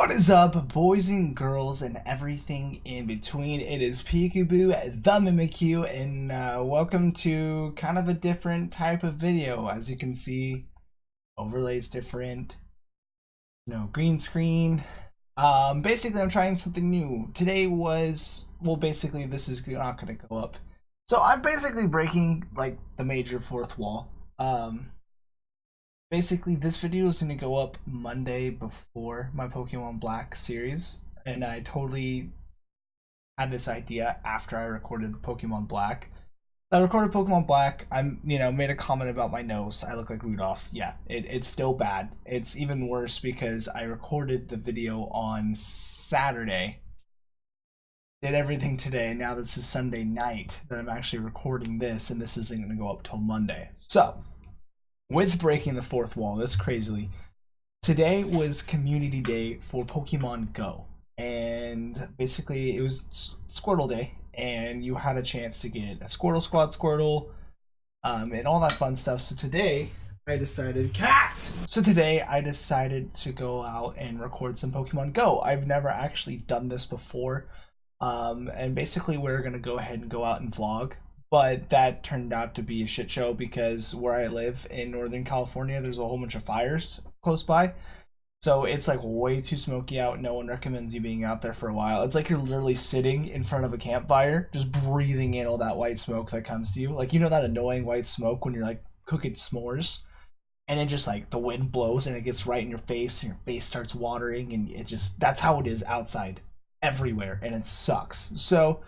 What is up, boys and girls and everything in between? It is Peekaboo, the Mimikyu, and welcome to kind of a different type of video. As you can see, overlays different, green screen. Basically, I'm trying something new. Today was, well, basically this is not going to go up. So I'm basically breaking like the major fourth wall. Basically, this video is going to go up Monday before my Pokemon Black series, and I totally had this idea after I recorded Pokemon Black. I recorded Pokemon Black. Made a comment about my nose. I look like Rudolph. Yeah, it's still bad. It's even worse because I recorded the video on Saturday, did everything today, and now this is Sunday night that I'm actually recording this, and this isn't going to go up till Monday. So, with breaking the fourth wall this crazily, today was community day for Pokemon Go, and basically it was Squirtle day, and you had a chance to get a Squirtle Squad Squirtle, and all that fun stuff. So today I decided to go out and record some Pokemon Go. I've never actually done this before, and basically we're gonna go ahead and go out and vlog. But that turned out to be a shit show because where I live in Northern California, there's a whole bunch of fires close by. So it's like way too smoky out. No one recommends you being out there for a while. It's like you're literally sitting in front of a campfire, just breathing in all that white smoke that comes to you. Like, that annoying white smoke when you're like cooking s'mores and it just like the wind blows and it gets right in your face and your face starts watering, and that's how it is outside everywhere, and it sucks. So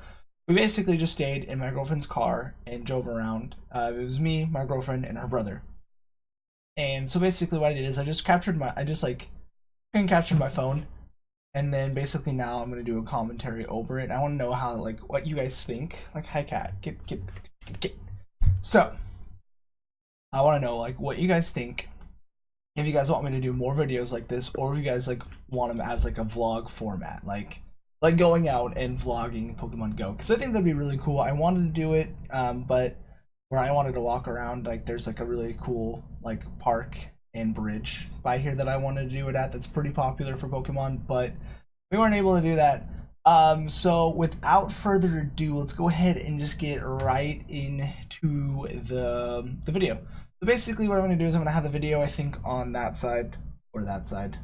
we basically just stayed in my girlfriend's car and drove around. It was me, my girlfriend, and her brother. And so basically what I did is I captured my phone, and then basically now I'm gonna do a commentary over it. I want to know how, what you guys think. Like, hi cat, get. So I want to know what you guys think. If you guys want me to do more videos like this, or if you guys want them as a vlog format, like going out and vlogging Pokemon Go, because I think that'd be really cool. I wanted to do it, but where I wanted to walk around, there's a really cool park and bridge by here that I wanted to do it at. That's pretty popular for Pokemon, but we weren't able to do that. So without further ado, let's go ahead and just get right into the video. So basically, what I'm going to do is I'm going to have the video, I think, on that side or that side.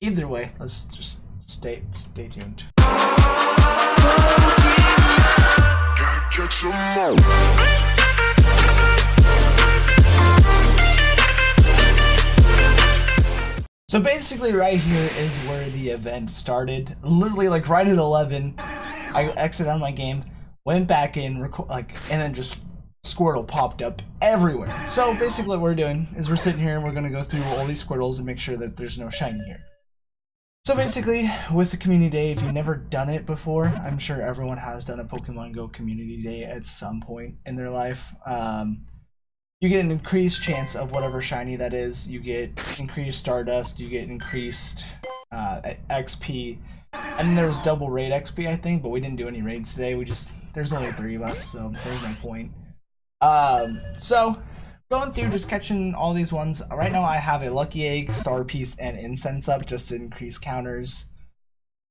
Either way, let's just stay tuned. So basically right here is where the event started. Literally right at 11, I exited on my game, went back in, and then just Squirtle popped up everywhere. So basically what we're doing is we're sitting here and we're gonna go through all these Squirtles and make sure that there's no shiny here. So basically, with the community day, if you've never done it before, I'm sure everyone has done a Pokemon Go community day at some point in their life. You get an increased chance of whatever shiny that is. You get increased Stardust, you get increased XP, and then there was double raid XP, I think, but we didn't do any raids today. There's only 3 of us, so there's no point. So going through, just catching all these ones. Right now I have a Lucky Egg, Star Piece, and Incense up just to increase counters.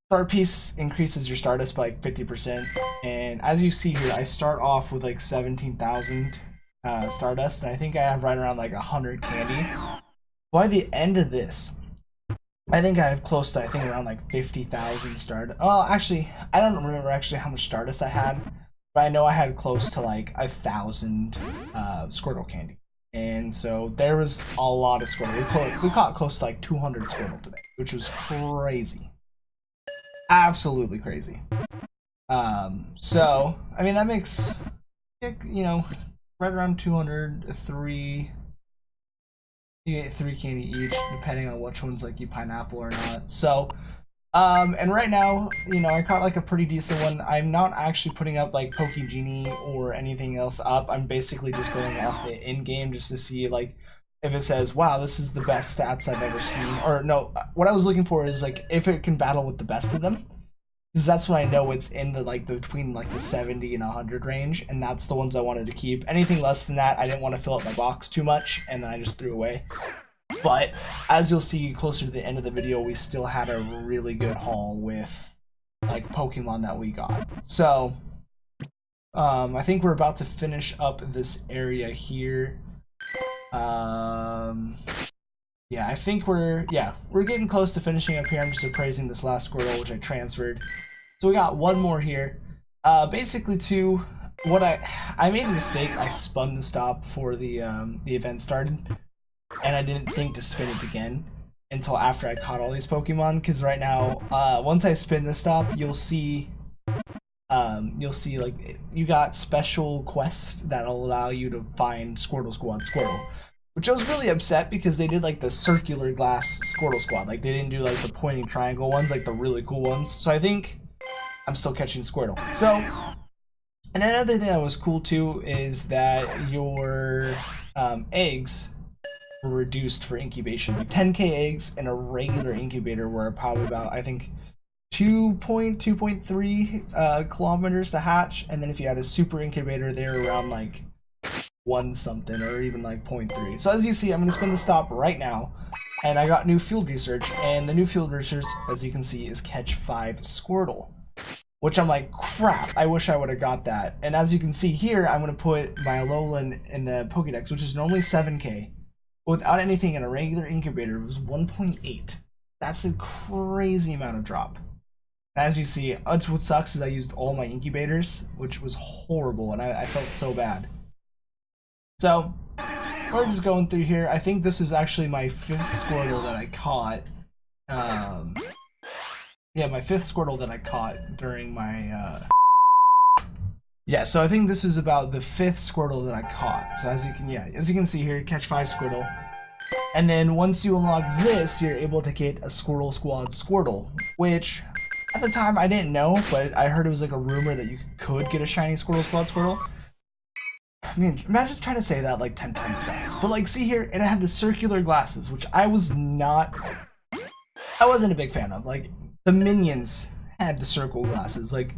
Star Piece increases your Stardust by 50%, and as you see here, I start off with 17,000 Stardust, and I think I have right around 100 candy. By the end of this, I think I have close to, around 50,000 Stardust. Oh, actually, I don't remember how much Stardust I had, but I know I had close to 1,000 Squirtle candy. And so there was a lot of Squirtle. We caught close to 200 Squirtle today, which was crazy. Absolutely crazy. So, that makes, right around 203. You get 3 candy each, depending on which ones you pineapple or not. So, and right now, I caught a pretty decent one. I'm not actually putting up Poke Genie or anything else up. I'm basically just going off the in-game just to see if it says, wow, this is the best stats I've ever seen. Or no, what I was looking for is if it can battle with the best of them. Because that's when I know it's in the between the 70 and 100 range, and that's the ones I wanted to keep. Anything less than that, I didn't want to fill up my box too much, and then I just threw away. But as you'll see closer to the end of the video, we still had a really good haul with like Pokemon that we got. So I think we're about to finish up this area here. Yeah, I think we're getting close to finishing up here. I'm just appraising this last Squirtle, which I transferred. So we got one more here. Basically, to what I made a mistake. I spun the stop before the event started, and I didn't think to spin it again until after I caught all these Pokemon. Because right now, once I spin the stop, you'll see like you got special quests that'll allow you to find Squirtle Squad Squirtle. Which I was really upset because they did like the circular glass Squirtle Squad. Like they didn't do like the pointing triangle ones, like the really cool ones. So I think I'm still catching Squirtle. So, and another thing that was cool too is that your eggs were reduced for incubation. Like 10k eggs in a regular incubator were probably about, I think, 2.3 kilometers to hatch. And then if you had a super incubator, they were around like 1 something or even like 0.3. So as you see, I'm going to spin the stop right now, and I got new field research, and the new field research, as you can see, is catch 5 Squirtle, which I'm like, crap, I wish I would have got that. And as you can see here, I'm going to put my Alolan in the Pokedex, which is normally 7k, but without anything in a regular incubator, it was 1.8. That's a crazy amount of drop. And as you see, what sucks is I used all my incubators, which was horrible, and I felt so bad. So, we're just going through here. I think this was actually my 5th Squirtle that I caught. Yeah, my 5th Squirtle that I caught during my, Yeah, so I think this was about the 5th Squirtle that I caught. So as you can see here, catch 5 Squirtle. And then once you unlock this, you're able to get a Squirtle Squad Squirtle, which at the time I didn't know, but I heard it was like a rumor that you could get a shiny Squirtle Squad Squirtle. I mean, imagine trying to say that like 10 times fast. But like, see here, it had the circular glasses, which I wasn't a big fan of. Like, the minions had the circle glasses. Like,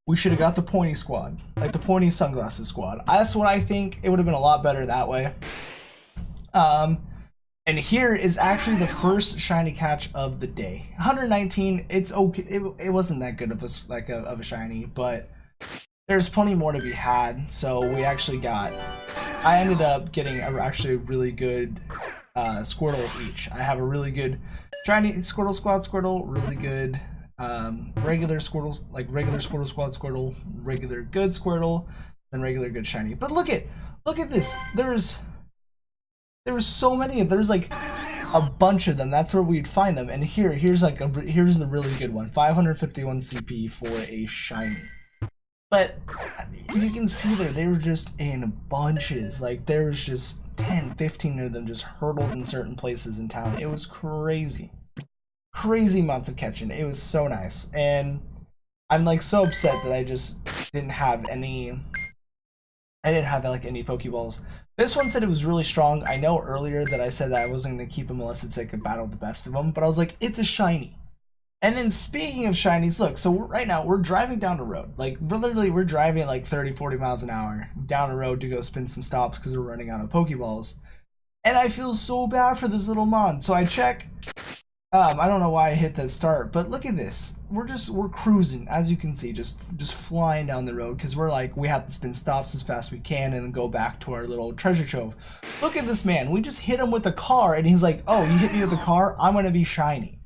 we should have got the pointy squad, like the pointy sunglasses squad. That's what I think. It would have been a lot better that way. And here is actually the first shiny catch of the day. 119. It's okay. It wasn't that good of a shiny, but there's plenty more to be had. So we actually got. I ended up getting actually a really good Squirtle of each. I have a really good shiny Squirtle Squad Squirtle, really good regular Squirtles, like regular Squirtle Squad Squirtle, regular good Squirtle, and regular good shiny. But look at this. There was so many. There's like a bunch of them. That's where we'd find them. And here's the really good one. 551 CP for a shiny. But you can see there, they were just in bunches. Like there was just 10, 15 of them just hurtled in certain places in town. It was crazy. Crazy amounts of catching. It was so nice. And I'm like so upset that I just didn't have any. I didn't have like any Pokeballs. This one said it was really strong. I know earlier that I said that I wasn't going to keep him unless it's like a battle of the best of them, but I was like, it's a shiny. And then speaking of shinies, look, so right now we're driving down the road. Like literally we're driving at like 30, 40 miles an hour down the road to go spin some stops because we're running out of Pokeballs. And I feel so bad for this little mon. So I check. I don't know why I hit that start, but look at this. We're cruising, as you can see, just flying down the road because we're like, we have to spin stops as fast as we can and then go back to our little treasure trove. Look at this man. We just hit him with a car and he's like, oh, you hit me with a car? I'm going to be shiny.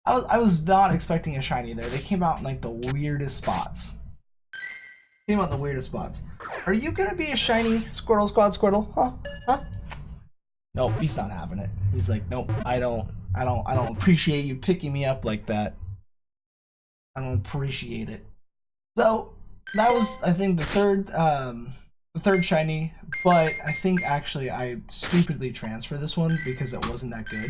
I was not expecting a shiny there. They came out in like the weirdest spots. Are you going to be a shiny Squirtle Squad Squirtle? Huh? Nope, he's not having it. He's like, nope, I don't appreciate you picking me up like that. I don't appreciate it. So that was, I think, the third shiny, but I think actually I stupidly transferred this one because it wasn't that good.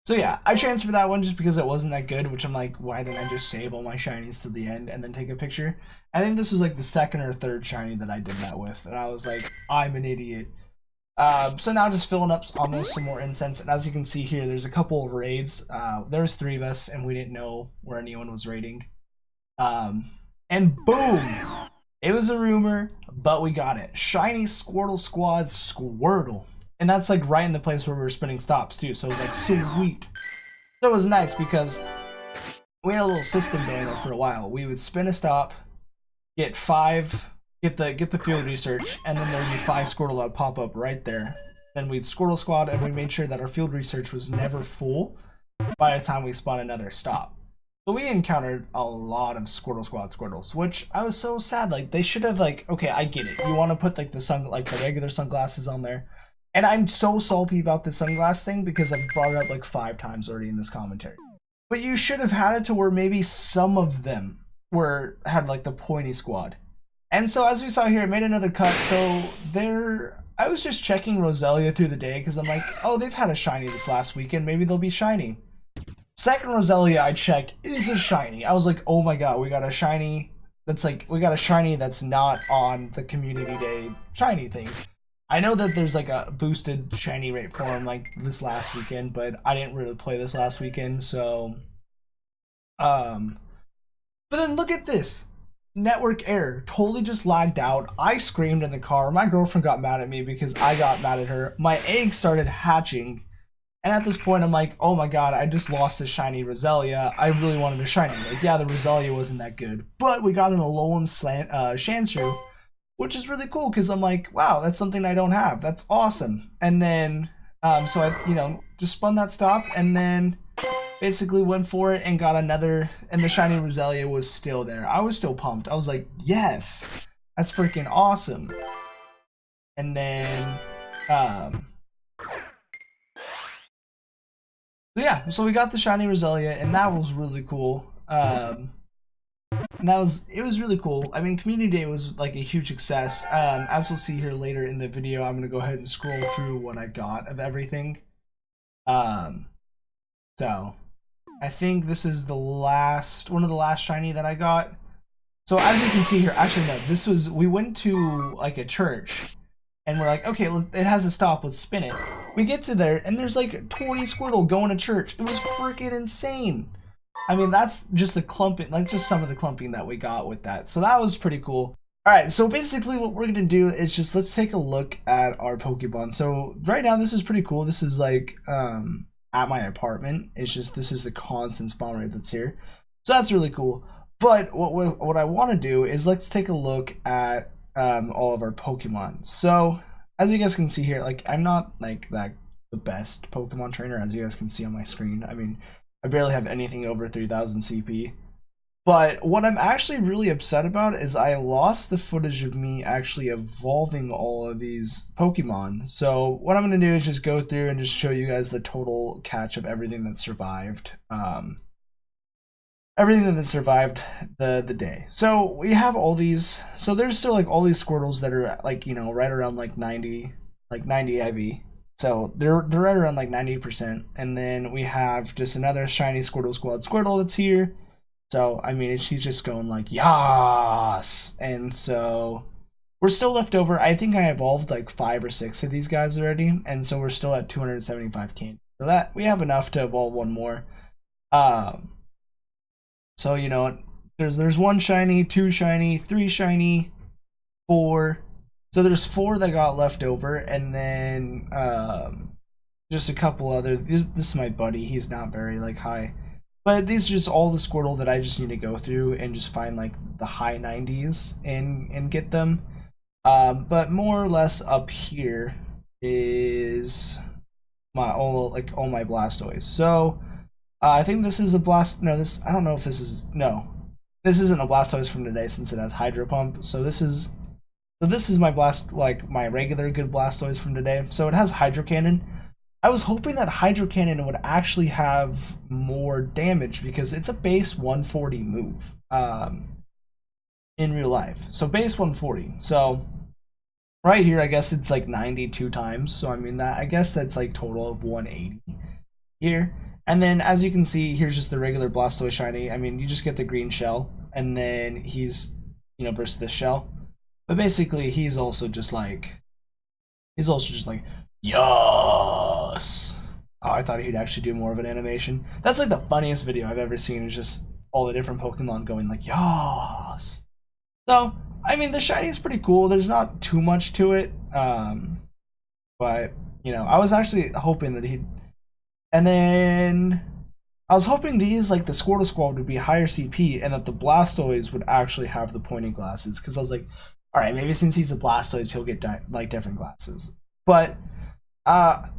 So yeah, I transferred that one just because it wasn't that good, which I'm like, why didn't I just save all my shinies to the end and then take a picture? I think this was like the second or third shiny that I did that with, and I was like, I'm an idiot. So now just filling up almost some more incense, and as you can see here, there's a couple of raids. There was 3 of us, and we didn't know where anyone was raiding. And boom! It was a rumor, but we got it. Shiny Squirtle Squad Squirtle. And that's like right in the place where we were spinning stops too. So it was like sweet. So it was nice because we had a little system going there for a while. We would spin a stop, get the field research, and then there'd be 5 Squirtle that would pop up right there. Then we'd Squirtle squad, and we made sure that our field research was never full by the time we spawned another stop. So we encountered a lot of Squirtle squad Squirtles, which I was so sad. Like, they should have, like, okay, I get it. You want to put like the regular sunglasses on there. And I'm so salty about the sunglass thing because I've brought it up like 5 times already in this commentary. But you should have had it to where maybe some of them had like the pointy squad. And so as we saw here, it made another cut. So I was just checking Roselia through the day because I'm like, oh, they've had a shiny this last weekend. Maybe they'll be shiny. Second Roselia I check is a shiny. I was like, oh my god, we got a shiny that's not on the community day shiny thing. I know that there's like a boosted shiny rate for him like this last weekend, but I didn't really play this last weekend, so but then look at this. Network error. Totally just lagged out. I screamed in the car. My girlfriend got mad at me because I got mad at her. My egg started hatching. And at this point, I'm like, oh my god, I just lost a shiny Roselia. I really wanted a shiny. Like, yeah, the Roselia wasn't that good. But we got an Alolan Shanshrew, which is really cool because I'm like, wow, that's something I don't have. That's awesome. And then, so I, just spun that stop and then basically went for it and got another, and the shiny Roselia was still there. I was still pumped. I was like, yes, that's freaking awesome. And then, so we got the shiny Roselia, and that was really cool. And it was really cool. I mean, Community Day was like a huge success. As we'll see here later in the video, I'm gonna go ahead and scroll through what I got of everything. So I think this is one of the last shiny that I got. So as you can see here, actually no, we went to like a church. And we're like, okay, it has a stop, let's spin it. We get to there, and there's like 20 Squirtle going to church. It was freaking insane. I mean, that's just the clumping, like just some of the clumping that we got with that. So that was pretty cool. Alright, so basically what we're going to do is just, let's take a look at our Pokemon. So right now, this is pretty cool. This is like, at my apartment. It's just, this is the constant spawn rate that's here. So that's really cool. But what I want to do is, let's take a look at all of our Pokemon. So as you guys can see here, like, I'm not like the best Pokemon trainer, as you guys can see on my screen. I mean, I barely have anything over 3000 CP. But what I'm actually really upset about is I lost the footage of me actually evolving all of these Pokemon. So what I'm going to do is just go through and just show you guys the total catch of everything that survived. Everything that survived the day. So we have all these, so there's still like all these Squirtles that are like, right around like 90 IV. So they're right around like 90%. And then we have just another shiny Squirtle Squad Squirtle that's here. So I mean, she's just going like, yas. And so we're still left over. I think I evolved like 5 or 6 of these guys already. And so we're still at 275k. So that we have enough to evolve one more. So, there's 1 shiny, 2 shiny, 3 shiny, 4. So there's 4 that got left over, and then just a couple other. This is my buddy. He's not very like high, but these are just all the Squirtle that I just need to go through and just find like the high 90s and get them. But more or less up here is all my Blastoise. So. I think this is a Blast. No, I don't know if this is. No, this isn't a Blastoise from today since it has Hydro Pump. So this is my my regular good Blastoise from today. So it has Hydro Cannon. I was hoping that Hydro Cannon would actually have more damage because it's a base 140 move. In real life, so base 140. So right here, I guess it's like 92 times. So I mean I guess that's like total of 180 here. And then, as you can see, here's just the regular Blastoise shiny. I mean, you just get the green shell, and then he's, versus this shell. But basically, he's also just like, yes. Oh, I thought he'd actually do more of an animation. That's like the funniest video I've ever seen. Is just all the different Pokemon going like, yes. So, I mean, the shiny is pretty cool. There's not too much to it. But you know, I was actually hoping that he'd, and then I was hoping these like the Squirtle Squad would be higher CP, and that the Blastoise would actually have the pointing glasses. Because I was like, all right, maybe since he's a Blastoise, he'll get like different glasses. But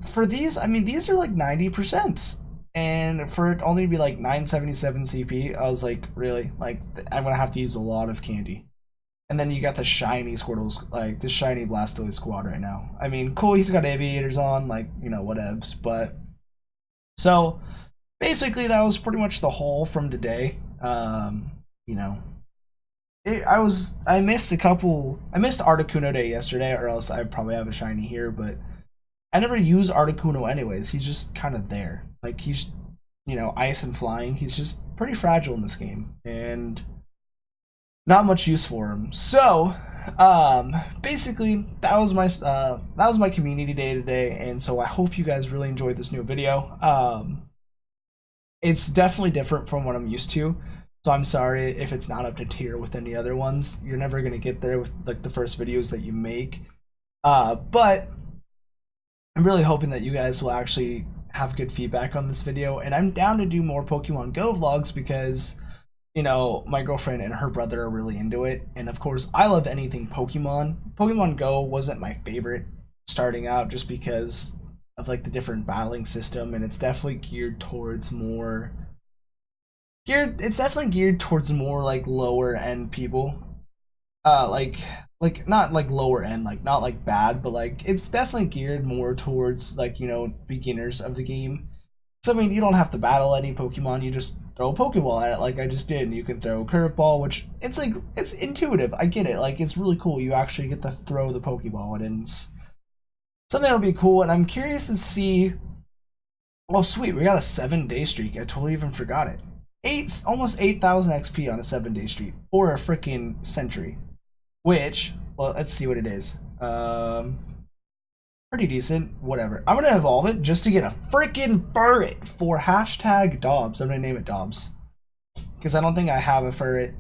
for these, I mean, these are like 90%. And for it only to be like 977 CP, I was like, really? Like, I'm gonna have to use a lot of candy. And then you got the shiny Squirtles, like the shiny Blastoise squad right now. I mean, cool, he's got aviators on, like, you know, whatevs. But so basically, that was pretty much the haul from today. You know, I missed Articuno Day yesterday, or else I'd probably have a shiny here. But I never use Articuno anyways. He's just kind of there. Like, he's, you know, ice and flying. He's just pretty fragile in this game, and not much use for him. So, basically, that was my community day today, and so I hope you guys really enjoyed this new video. It's definitely different from what I'm used to, so I'm sorry if it's not up to tier with any other ones. You're never gonna get there with like the first videos that you make, but I'm really hoping that you guys will actually have good feedback on this video, and I'm down to do more Pokemon Go vlogs because, you know, my girlfriend and her brother are really into it, and of course I love anything Pokemon. Pokemon Go wasn't my favorite starting out just because of like the different battling system, and it's definitely geared towards more like lower end people. Like not like lower end, like not like bad, but like it's definitely geared more towards like, you know, beginners of the game. So I mean, you don't have to battle any Pokemon, you just throw a Pokeball at it like I just did, and you can throw a curveball, which it's like, it's intuitive, I get it, like it's really cool, you actually get to throw the Pokeball, and it's something that'll be cool. And I'm curious to see, oh sweet, we got a 7-day streak, I totally even forgot it. Almost 8,000 XP on a 7-day streak for a freaking century. Which, well, let's see what it is. Pretty decent. Whatever. I'm gonna evolve it just to get a freaking Furret for hashtag Dobbs. I'm gonna name it Dobbs because I don't think I have a Furret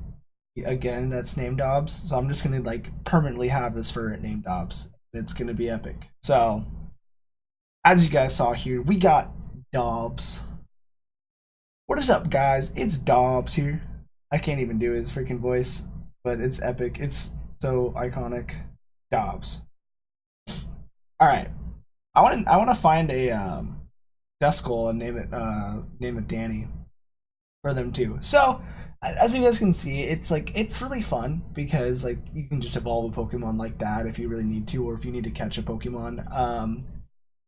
again that's named Dobbs. So I'm just gonna like permanently have this Furret named Dobbs. It's gonna be epic. So, as you guys saw here, we got Dobbs. What is up, guys? It's Dobbs here. I can't even do his freaking voice, but it's epic. It's so iconic. Dobbs. All right, I want to find a Duskull and name it Danny for them too. So as you guys can see, it's like, it's really fun because like you can just evolve a Pokemon like that if you really need to, or if you need to catch a Pokemon.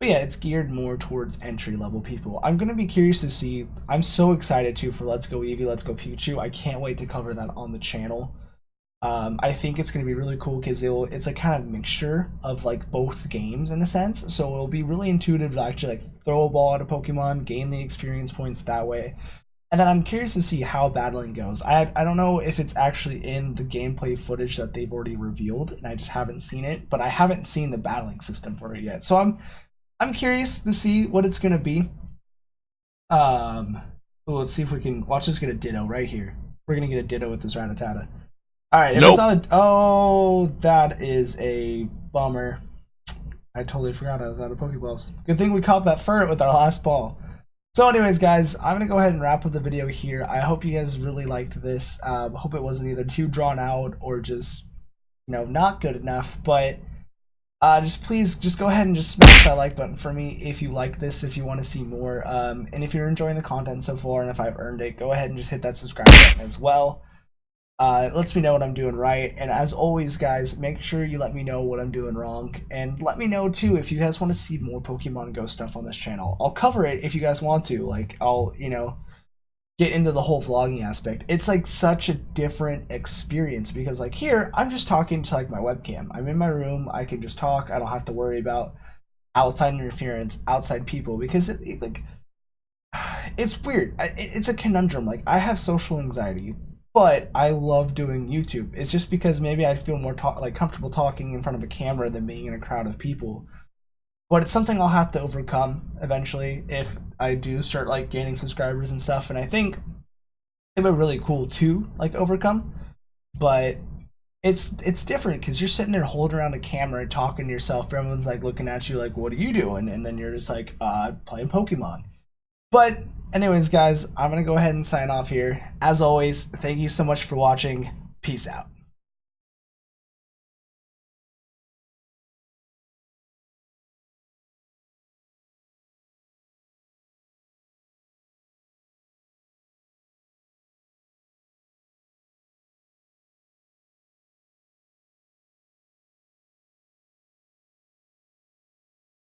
But yeah, it's geared more towards entry level people. I'm gonna be curious to see. I'm so excited too for Let's Go Eevee, Let's Go Pikachu. I can't wait to cover that on the channel. I think it's going to be really cool because it's a kind of mixture of like both games in a sense, so it'll be really intuitive to actually like throw a ball at a Pokemon, gain the experience points that way. And then I'm curious to see how battling goes. I don't know if it's actually in the gameplay footage that they've already revealed, and I just haven't seen it, but I haven't seen the battling system for it yet. So I'm curious to see what it's going to be. Let's see if we can watch this get a Ditto right here. We're going to get a Ditto with this Rattata. Alright, if nope. It's not a... Oh, that is a bummer. I totally forgot I was out of Pokeballs. Good thing we caught that Furret with our last ball. So anyways, guys, I'm going to go ahead and wrap up the video here. I hope you guys really liked this. Hope it wasn't either too drawn out or just, you know, not good enough. But please go ahead and just smash that like button for me if you like this, if you want to see more. And if you're enjoying the content so far and if I've earned it, go ahead and just hit that subscribe button as well. It lets me know what I'm doing right, and as always, guys, make sure you let me know what I'm doing wrong, and let me know too if you guys want to see more Pokemon Go stuff on this channel. I'll cover it if you guys want to. Like, I'll, you know, get into the whole vlogging aspect. It's like such a different experience because like here, I'm just talking to like my webcam. I'm in my room, I can just talk. I don't have to worry about outside interference, outside people, because like it's weird. It's a conundrum. Like, I have social anxiety, but I love doing YouTube. It's just because maybe I feel more comfortable talking in front of a camera than being in a crowd of people. But it's something I'll have to overcome eventually if I do start like gaining subscribers and stuff. And I think it'd be really cool to like overcome. But it's different because you're sitting there holding around a camera talking to yourself. Everyone's like looking at you like, what are you doing? And then you're just like, playing Pokemon. But anyways, guys, I'm gonna go ahead and sign off here. As always, thank you so much for watching. Peace out.